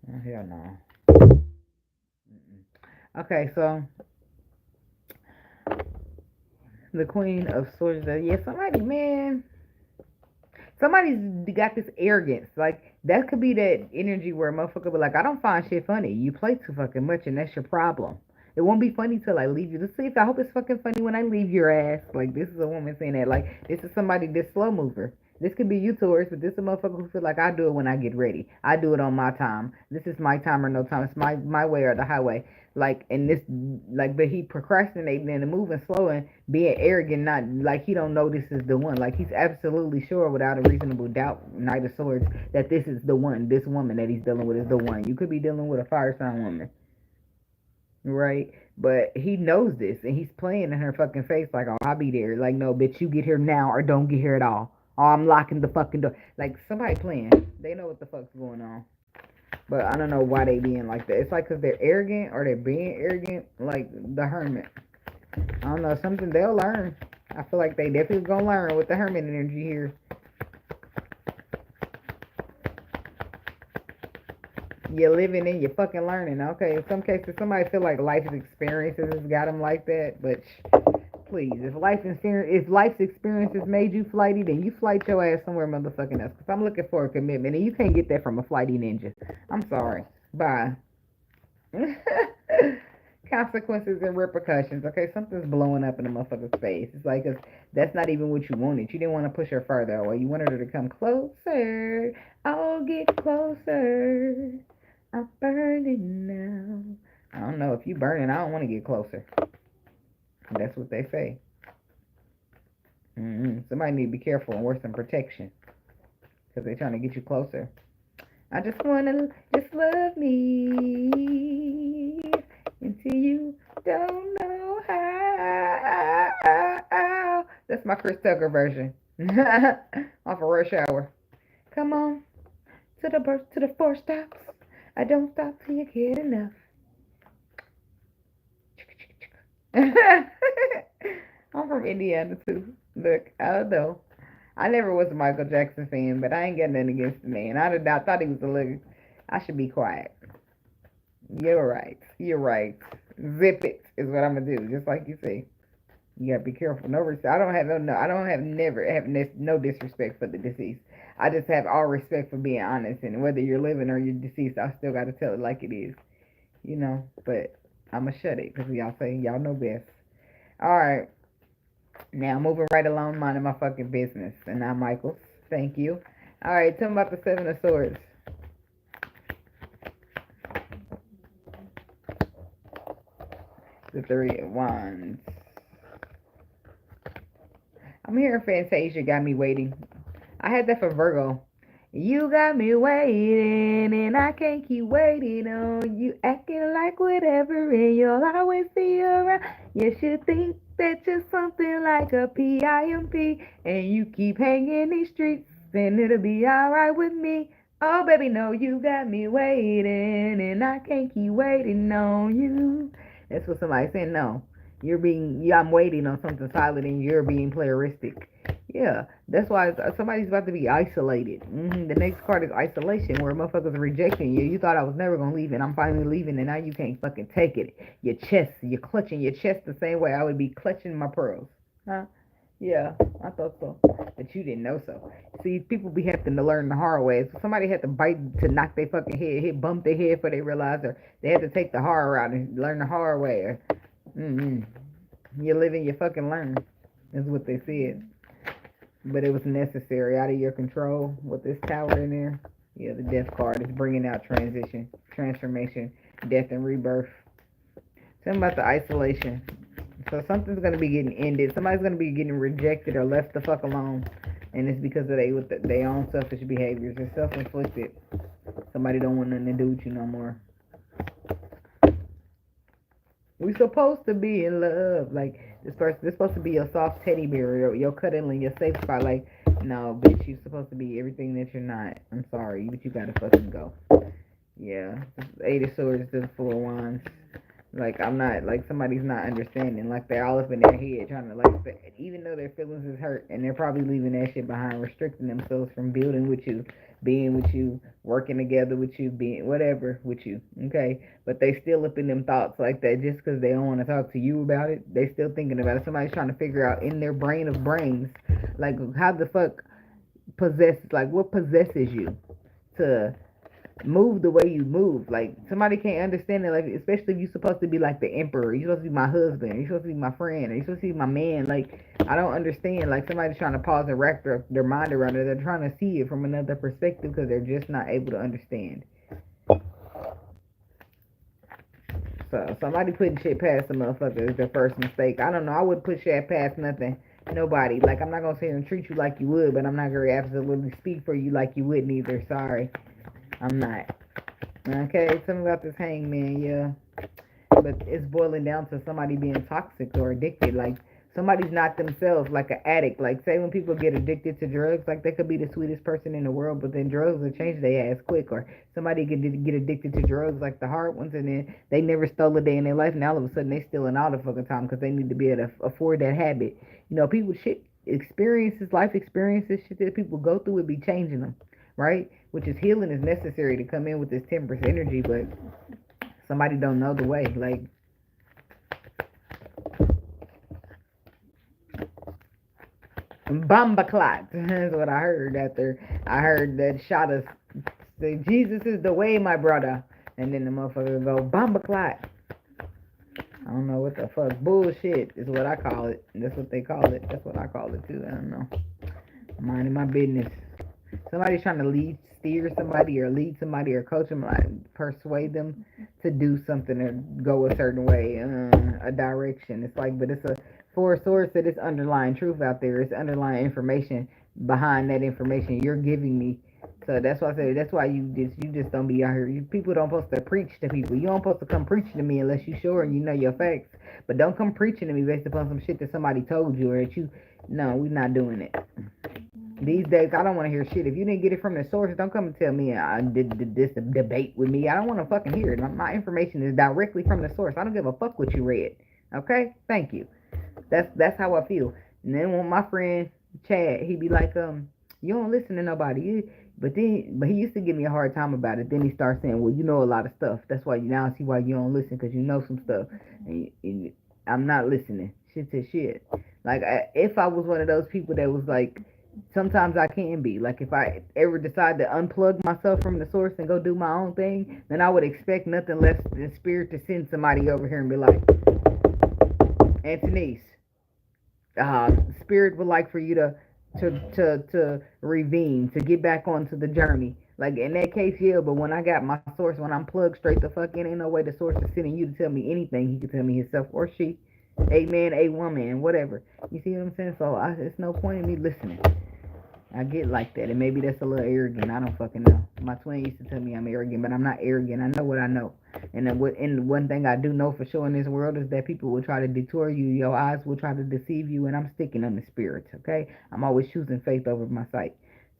Oh, hell no. Okay, so the Queen of Swords. Yeah, somebody, man. Somebody's got this arrogance. Like, That could be that energy where a motherfucker be like, I don't find shit funny. You play too fucking much, and that's your problem. It won't be funny till I leave you. Let's see if I hope it's fucking funny when I leave your ass. Like, this is a woman saying that. Like, this is somebody this slow mover. This could be you, Taurus, but this is a motherfucker who feel like I do it when I get ready. I do it on my time. This is my time or no time. It's my way or the highway. Like, and this, like, but he procrastinating and moving slow and being arrogant, not like he don't know this is the one. Like, he's absolutely sure without a reasonable doubt, Knight of Swords, that this is the one. This woman that he's dealing with is the one. You could be dealing with a fire sign woman, right? But he knows this and he's playing in her fucking face like, oh, I'll be there. Like, no, bitch, you get here now or don't get here at all. Oh, I'm locking the fucking door. Like, somebody playing. They know what the fuck's going on. But I don't know why they being like that. It's like because they're arrogant or they're being arrogant, like the hermit. I don't know, something they'll learn. I feel like they definitely gonna learn with the hermit energy here. You're living and you're fucking learning. Okay, in some cases, somebody feel like life's experiences has got them like that. But please, if life's experiences made you flighty, then you flight your ass somewhere motherfucking else. Because I'm looking for a commitment, and you can't get that from a flighty ninja. I'm sorry. Bye. Consequences and repercussions. Okay, something's blowing up in a motherfucker's face. It's like that's not even what you wanted. You didn't want to push her further away. You wanted her to come closer. I'll get closer. I'm burning now. I don't know if you burning. I don't want to get closer. That's what they say. Somebody need to be careful and wear some protection because they're trying to get you closer. I just want to just love me until you don't know how. That's my Chris Tucker version. Off a Rush Hour. Come on to the 4 stops. I don't stop till you get enough. I'm from Indiana too. Look, I don't know. I never was a Michael Jackson fan, but I ain't got nothing against the man. I thought he was a little. I should be quiet. You're right. You're right. Zip it is what I'm gonna do. Just like you say. You gotta be careful. No, I don't have no. I don't have never have no disrespect for the deceased. I just have all respect for being honest, and whether you're living or you're deceased, I still gotta tell it like it is. You know, but I'ma shut it because y'all say y'all know best. All right. Now, moving right along, minding my fucking business. And now, Michael, thank you. All right, tell me about the 7 of Swords. The 3 of Wands. I'm hearing Fantasia got me waiting. I had that for Virgo. You got me waiting, and I can't keep waiting on you. Acting like whatever, and you'll always be around. You should think that you're something like a PIMP, and you keep hanging these streets, and it'll be alright with me. Oh, baby, no, you got me waiting, and I can't keep waiting on you. That's what somebody said. No, I'm waiting on something solid, and you're being playeristic. Yeah, that's why somebody's about to be isolated. The next card is isolation, where motherfuckers are rejecting you. You thought I was never gonna leave, and I'm finally leaving, and now you can't fucking take it. You're clutching your chest the same way I would be clutching my pearls. Huh? Yeah, I thought so, but you didn't know so. See, people be having to learn the hard way. So somebody had to bite to knock their fucking head, bump their head before they realize, or they had to take the hard route and learn the hard way. Or, you live and you fucking learn, is what they said. But it was necessary, out of your control with this tower in there. Yeah, the death card is bringing out transition, transformation, death and rebirth. Something about the isolation. So something's going to be getting ended. Somebody's going to be getting rejected or left the fuck alone. And it's because of their own selfish behaviors. It's self-inflicted. Somebody don't want nothing to do with you no more. We supposed to be in love. Like, this supposed to be your soft teddy bear, your cuddling, your safe spot. Like, no, bitch, you supposed to be everything that you're not. I'm sorry, but you gotta fucking go. Yeah, 8 of Swords to the 4 of Wands. Like, I'm not, like, somebody's not understanding. Like, they're all up in their head trying to, like, even though their feelings is hurt, and they're probably leaving that shit behind, restricting themselves from building with you, being with you, working together with you, being whatever with you, okay? But they still up in them thoughts like that just because they don't want to talk to you about it. They still thinking about it. Somebody's trying to figure out in their brain of brains, like, how the fuck like, what possesses you to move the way you move. Like somebody can't understand it. Like especially if you're supposed to be like the emperor. You're supposed to be my husband. You're supposed to be my friend. You're supposed to be my man. Like I don't understand. Like somebody's trying to pause and wrap their mind around it. They're trying to see it from another perspective because they're just not able to understand. So somebody putting shit past the motherfucker is their first mistake. I don't know. I wouldn't put shit past nothing. Nobody. Like I'm not gonna sit here and treat you like you would, but I'm not gonna absolutely speak for you like you wouldn't either. Sorry. I'm not. Okay, something about this hangman, yeah. But it's boiling down to somebody being toxic or addicted. Like somebody's not themselves, like an addict. Like say when people get addicted to drugs, like they could be the sweetest person in the world, but then drugs will change their ass quick. Or somebody could get addicted to drugs, like the hard ones, and then they never stole a day in their life, and all of a sudden they stealing all the fucking time because they need to be able to afford that habit. You know, people shit experiences, life experiences, shit that people go through would be changing them, right? Which is healing is necessary to come in with this 10% energy, but somebody don't know the way. Like bomba clot. That's what I heard after I heard that shot us say Jesus is the way, my brother. And then the motherfucker go bomba clot. I don't know what the fuck. Bullshit is what I call it. That's what they call it. That's what I call it too. I don't know. Minding my business. Somebody's trying to steer somebody or lead somebody or coach them, like persuade them to do something or go a certain way, a direction. It's like, but it's a for a source that it's underlying truth out there. It's underlying information behind that information you're giving me. So that's why I say that's why you just don't be out here. People don't supposed to preach to people. You don't supposed to come preaching to me unless you sure and you know your facts. But don't come preaching to me based upon some shit that somebody told you or that you. No, we're not doing it. These days, I don't want to hear shit. If you didn't get it from the source, don't come and tell me I did this debate with me. I don't want to fucking hear it. My information is directly from the source. I don't give a fuck what you read. Okay? Thank you. That's how I feel. And then when my friend Chad, he be like, you don't listen to nobody. But he used to give me a hard time about it. Then he starts saying, well, you know a lot of stuff. That's why now I see why you don't listen because you know some stuff. And I'm not listening. Shit to shit. Like if I was one of those people that was like. Sometimes I can be. Like, if I ever decide to unplug myself from the source and go do my own thing, then I would expect nothing less than spirit to send somebody over here and be like, Antoneice, spirit would like for you to revene, to get back onto the journey. Like, in that case, yeah, but when I got my source, when I'm plugged straight the fuck in, ain't no way the source is sending you to tell me anything. He can tell me himself or she, a man, a woman, whatever. You see what I'm saying? So, it's no point in me listening. I get like that, and maybe that's a little arrogant. I don't fucking know. My twin used to tell me I'm arrogant, but I'm not arrogant. I know what I know, and one thing I do know for sure in this world is that people will try to detour you. Your eyes will try to deceive you, and I'm sticking on the spirits. Okay, I'm always choosing faith over my sight.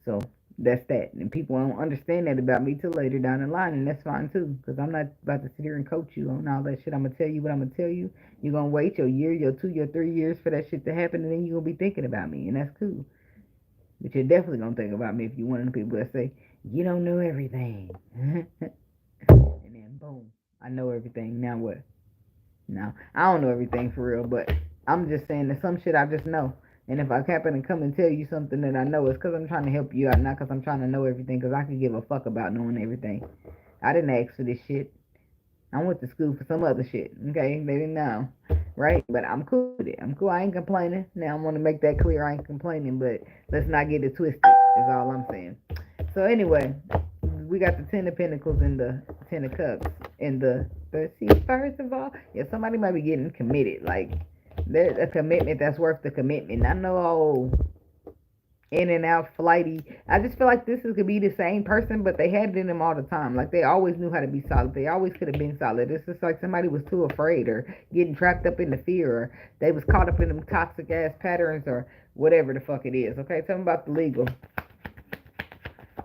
So that's that, and people don't understand that about me till later down the line, and that's fine too, because I'm not about to sit here and coach you on all that shit. I'm gonna tell you what I'm gonna tell you. You're gonna wait your year, your 2, your 3 years for that shit to happen, and then you're gonna be thinking about me, and that's cool. But you're definitely going to think about me if you're one of the people that say, you don't know everything. And then, boom, I know everything. Now what? Now, I don't know everything for real, but I'm just saying that some shit I just know. And if I happen to come and tell you something that I know, it's because I'm trying to help you out, not because I'm trying to know everything, because I could give a fuck about knowing everything. I didn't ask for this shit. I went to school for some other shit. Okay, maybe now. Right? But I'm cool with it. I'm cool. I ain't complaining. Now I want to make that clear. I ain't complaining, but let's not get it twisted. Is all I'm saying. So anyway, we got the 10 of Pentacles and the 10 of Cups and the see. First of all, yeah, somebody might be getting committed. Like there's a commitment that's worth the commitment. I know. In and out, flighty. I just feel like this could be the same person, but they had it in them all the time. Like they always knew how to be solid. They always could have been solid. It's just like somebody was too afraid or getting trapped up in the fear or they was caught up in them toxic ass patterns or whatever the fuck it is. Okay, tell me about the legal.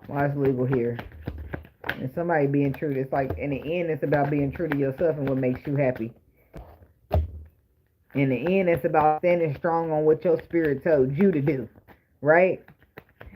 Why is legal here? And somebody being true. It's like in the end, it's about being true to yourself and what makes you happy. In the end, it's about standing strong on what your spirit told you to do. Right?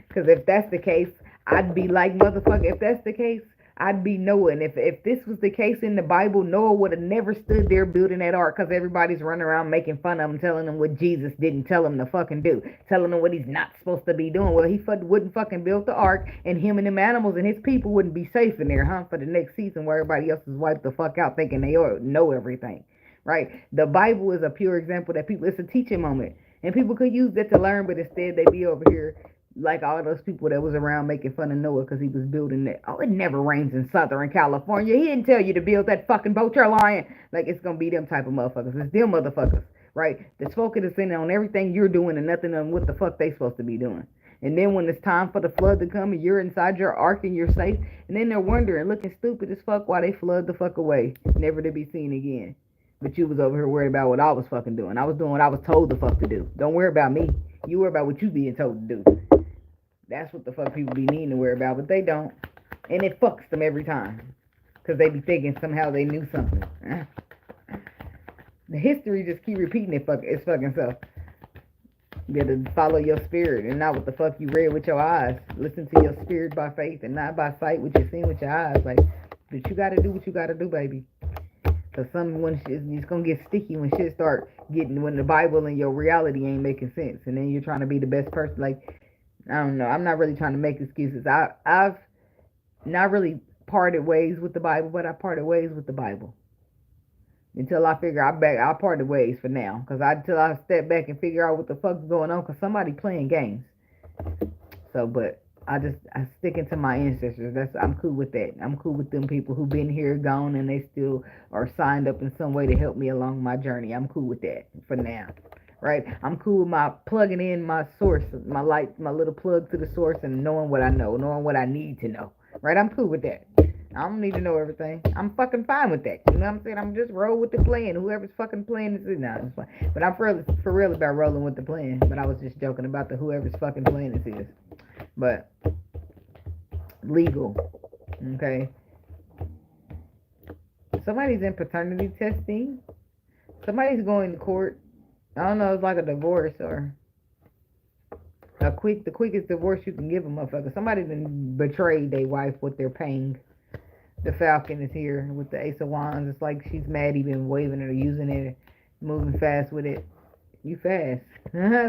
Because if that's the case, I'd be like, motherfucker, if that's the case, I'd be Noah. And if this was the case in the Bible, Noah would have never stood there building that ark because everybody's running around making fun of him, telling him what Jesus didn't tell him to fucking do, telling him what he's not supposed to be doing. Well, he wouldn't fucking build the ark, and him and them animals and his people wouldn't be safe in there, huh? For the next season where everybody else is wiped the fuck out thinking they know everything, right? The Bible is a pure example that people, it's a teaching moment. And people could use that to learn, but instead they be over here like all those people that was around making fun of Noah because he was building that. Oh, it never rains in Southern California. He didn't tell you to build that fucking boat you're lying. Like, it's going to be them type of motherfuckers. It's them motherfuckers, right? That's focusing on everything you're doing and nothing on what the fuck they supposed to be doing. And then when it's time for the flood to come and you're inside your ark and you're safe, and then they're wondering, looking stupid as fuck while they flood the fuck away, never to be seen again. But you was over here worried about what I was fucking doing. I was doing what I was told the fuck to do. Don't worry about me. You worry about what you being told to do. That's what the fuck people be needing to worry about, but they don't. And it fucks them every time. Because they be thinking somehow they knew something. The history just keep repeating its fucking self. You gotta follow your spirit and not what the fuck you read with your eyes. Listen to your spirit by faith and not by sight, what you're seeing with your eyes. Like, but you gotta do what you gotta do, baby. Because it's gonna get sticky when shit start when the Bible and your reality ain't making sense. And then you're trying to be the best person. Like, I don't know. I'm not really trying to make excuses. I've not really parted ways with the Bible, but I parted ways with the Bible until I figure I parted ways for now. Because until I step back and figure out what the fuck's going on, because somebody playing games. So, but I sticking to my ancestors. I'm cool with that. I'm cool with them people who've been here, gone, and they still are signed up in some way to help me along my journey. I'm cool with that for now. Right? I'm cool with my plugging in my source, my light, my little plug to the source, and knowing what I know, knowing what I need to know. Right? I'm cool with that. I don't need to know everything. I'm fucking fine with that. You know what I'm saying? I'm just roll with the plan. Whoever's fucking playing this is it's fine. But I'm for real about rolling with the plan. But I was just joking about whoever's fucking playing this is. But legal. Okay. Somebody's in paternity testing. Somebody's going to court. I don't know, it's like a divorce or the quickest divorce you can give a motherfucker. Somebody done betrayed their wife with their paying. The Falcon is here with the Ace of Wands. It's like she's mad he been waving it or using it, moving fast with it. You fast.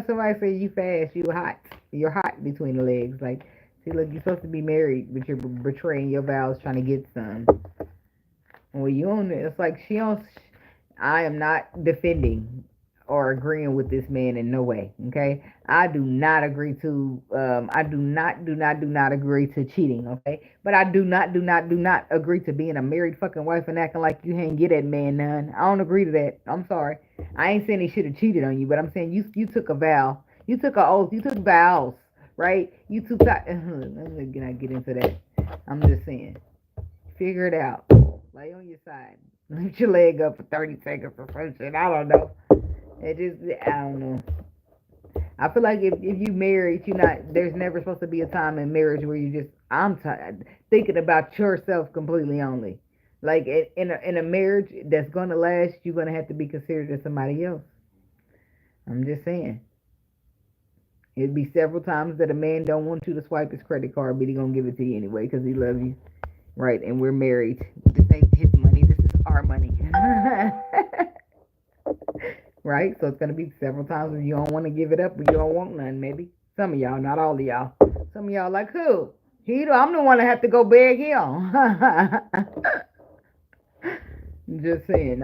Somebody say you fast, you hot. You're hot between the legs. Like, see, look, you're supposed to be married, but you're betraying your vows trying to get some. Well, you own it. It's like I am not defending or agreeing with this man in no way. Okay, I do not agree to. I do not agree to cheating. Okay, but I do not agree to being a married fucking wife and acting like you ain't get that man none. I don't agree to that. I'm sorry. I ain't saying he should have cheated on you, but I'm saying you took a vow. You took an oath. You took vows, right? You took that. I'm not get into that. I'm just saying, figure it out. Lay on your side. Lift your leg up for 30 seconds or some shit. I don't know. I don't know. I feel like if you married, there's never supposed to be a time in marriage where I'm thinking about yourself completely only. Like in a marriage that's gonna last, you're gonna have to be considered as somebody else. I'm just saying. It'd be several times that a man don't want you to swipe his credit card, but he gonna give it to you anyway because he loves you, right? And we're married. This ain't his money. This is our money. Right? So it's going to be several times when you don't want to give it up, but you don't want none, maybe. Some of y'all, not all of y'all. Some of y'all like, who? I'm the one that have to go beg him. Just saying.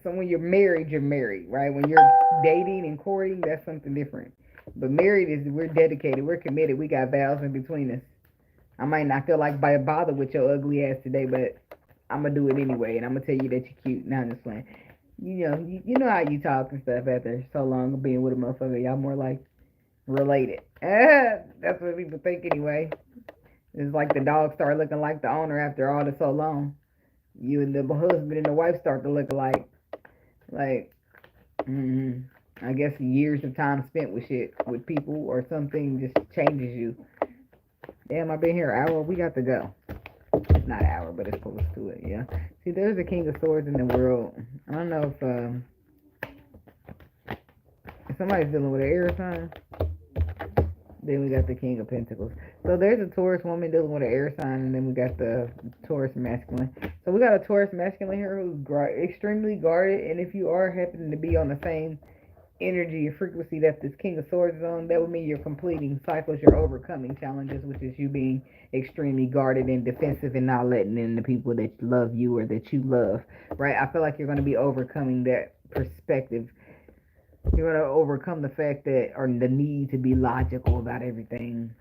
So when you're married, right? When you're dating and courting, that's something different. But married we're dedicated, we're committed, we got vows in between us. I might not feel like bother with your ugly ass today, but I'm going to do it anyway, and I'm going to tell you that you're cute. Now I'm just playing. You know how you talk and stuff after so long of being with a motherfucker. Y'all more like related. That's what people think anyway. It's like the dog start looking like the owner after all this so long. You and the husband and the wife start to look alike. Like, I guess years of time spent with people or something just changes you. Damn, I've been here an hour. We got to go. It's not an hour, but it's close to it, yeah. See, there's a King of Swords in the world. I don't know if somebody's dealing with an air sign. Then we got the King of Pentacles. So there's a Taurus woman dealing with an air sign, and then we got the Taurus masculine. So we got a Taurus masculine here who's extremely guarded, and if you are happening to be on the same energy or frequency that this King of Swords is on, that would mean you're completing cycles, you're overcoming challenges, which is you being extremely guarded and defensive and not letting in the people that love you or that you love, right? I feel like you're going to be overcoming that perspective. You're going to overcome the fact that, or the need to be logical about everything.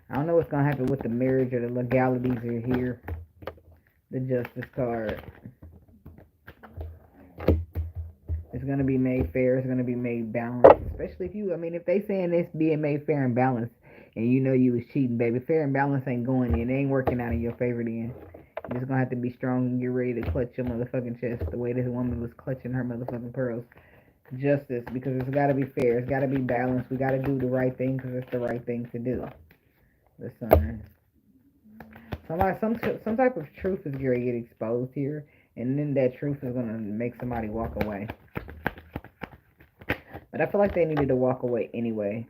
I don't know what's going to happen with the marriage or the legalities are here. The Justice card. It's going to be made fair. It's going to be made balanced. Especially if you, I mean, if they saying this being made fair and balanced and you know you was cheating, baby, fair and balanced ain't going in. It ain't working out in your favor then. You're just going to have to be strong and get ready to clutch your motherfucking chest the way this woman was clutching her motherfucking pearls. Justice, because it's got to be fair. It's got to be balanced. We got to do the right thing because it's the right thing to do. The Sun. Some type of truth is going to get exposed here, and then that truth is going to make somebody walk away. But I feel like they needed to walk away anyway.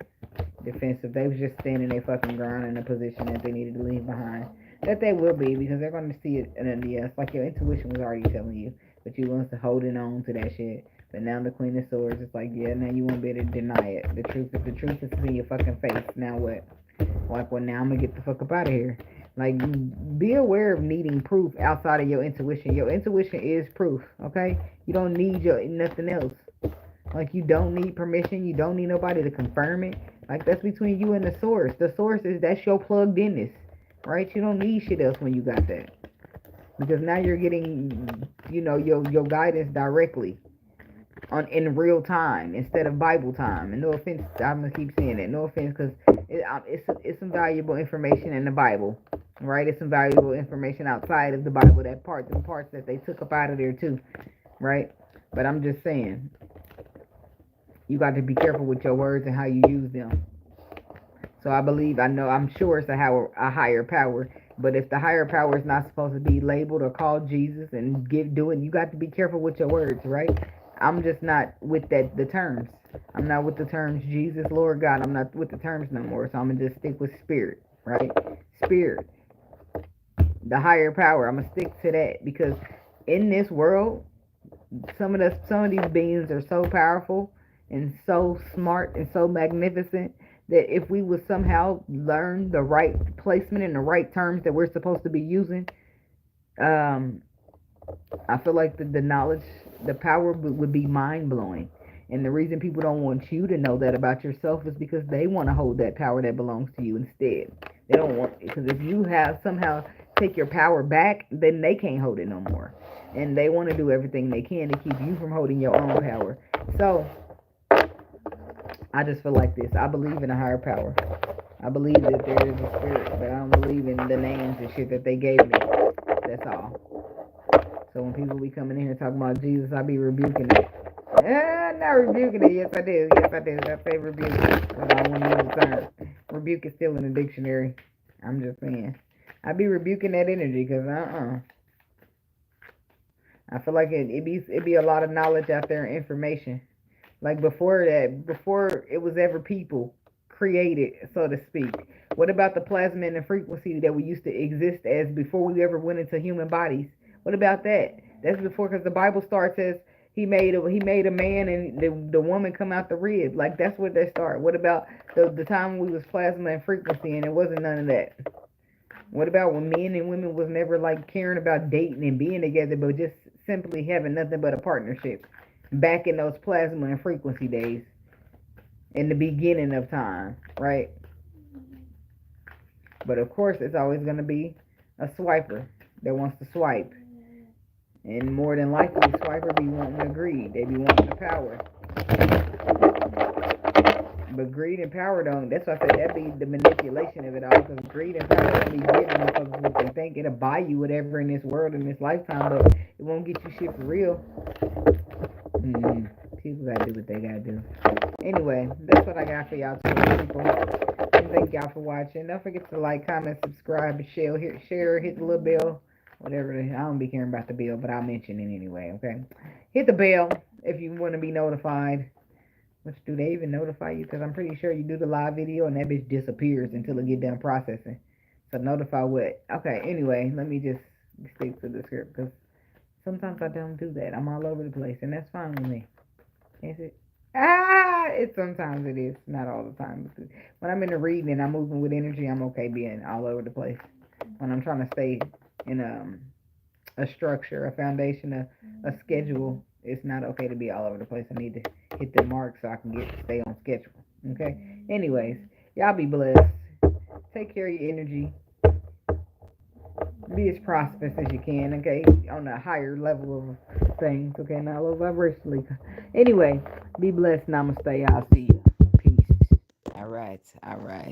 Defensive. They was just standing their fucking ground in a position that they needed to leave behind. That they will be, because they're going to see it. And then, yeah, it's like your intuition was already telling you. But you want to hold it on to that shit. But now the Queen of Swords, it's like, yeah, now you won't be able to deny it. The truth is in your fucking face. Now what? Like, well, now I'm going to get the fuck up out of here. Like, be aware of needing proof outside of your intuition. Your intuition is proof, okay? You don't need nothing else. Like, you don't need permission. You don't need nobody to confirm it. Like, that's between you and the source. The source that's your plugged inness, right? You don't need shit else when you got that. Because now you're getting, your guidance directly in real time instead of Bible time. And no offense, I'm going to keep saying that. No offense, because it's some valuable information in the Bible, right? It's some valuable information outside of the Bible, the parts that they took up out of there too, right? But I'm just saying, you got to be careful with your words and how you use them. So I'm sure it's a higher power. But if the higher power is not supposed to be labeled or called Jesus and you got to be careful with your words, right? I'm just not with the terms. I'm not with the terms Jesus, Lord God. I'm not with the terms no more. So I'm going to just stick with spirit, right? Spirit. The higher power. I'm going to stick to that because in this world, some of these beings are so powerful and so smart and so magnificent that if we would somehow learn the right placement and the right terms that we're supposed to be using, I feel like the knowledge, the power would be mind-blowing. And the reason people don't want you to know that about yourself is because they want to hold that power that belongs to you instead. They don't want, because if you have somehow take your power back, then they can't hold it no more. And they want to do everything they can to keep you from holding your own power. So, I just feel like this. I believe in a higher power. I believe that there is a spirit, but I don't believe in the names and shit that they gave me. That's all. So when people be coming in here talking about Jesus, I be rebuking it. Not rebuking it. Yes, I do. Yes, I do. I say rebuke, but I don't want to use the term. Rebuke is still in the dictionary. I'm just saying. I be rebuking that energy because I feel like it be a lot of knowledge out there and information. Like before it was ever people created, so to speak. What about the plasma and the frequency that we used to exist as before we ever went into human bodies? What about that? That's before, because the Bible starts as he made a man and the woman come out the rib. Like that's where they start. What about the time we was plasma and frequency and it wasn't none of that? What about when men and women was never like caring about dating and being together, but just simply having nothing but a partnership? Back in those plasma and frequency days, in the beginning of time, right? But of course, it's always going to be a swiper that wants to swipe. And more than likely, swiper be wanting the greed. They be wanting the power. But greed and power don't. That's why I said that be the manipulation of it all. Because greed and power don't be giving motherfuckers what they think. It'll buy you whatever in this world, in this lifetime, but it won't get you shit for real. People gotta do what they gotta do. Anyway, that's what I got for y'all today, people. And thank y'all for watching. Don't forget to like, comment, subscribe, and share, hit the little bell. Whatever. I don't be caring about the bell, but I'll mention it anyway, okay? Hit the bell if you want to be notified. Which, do they even notify you? Because I'm pretty sure you do the live video and that bitch disappears until it get done processing. So notify what? Okay, anyway, let me just stick to the script because sometimes I don't do that. I'm all over the place and that's fine with me. Is it? It sometimes it is, not all the time. When I'm in the reading and I'm moving with energy, I'm okay being all over the place. When I'm trying to stay in a structure, a foundation, a schedule, it's not okay to be all over the place. I need to hit the mark so I can stay on schedule. Okay. Anyways, y'all be blessed. Take care of your energy. Be as prosperous as you can. Okay, on a higher level of things. Okay, not low vibrationally. Anyway, be blessed. Namaste. I'll see you. Peace. All right. All right.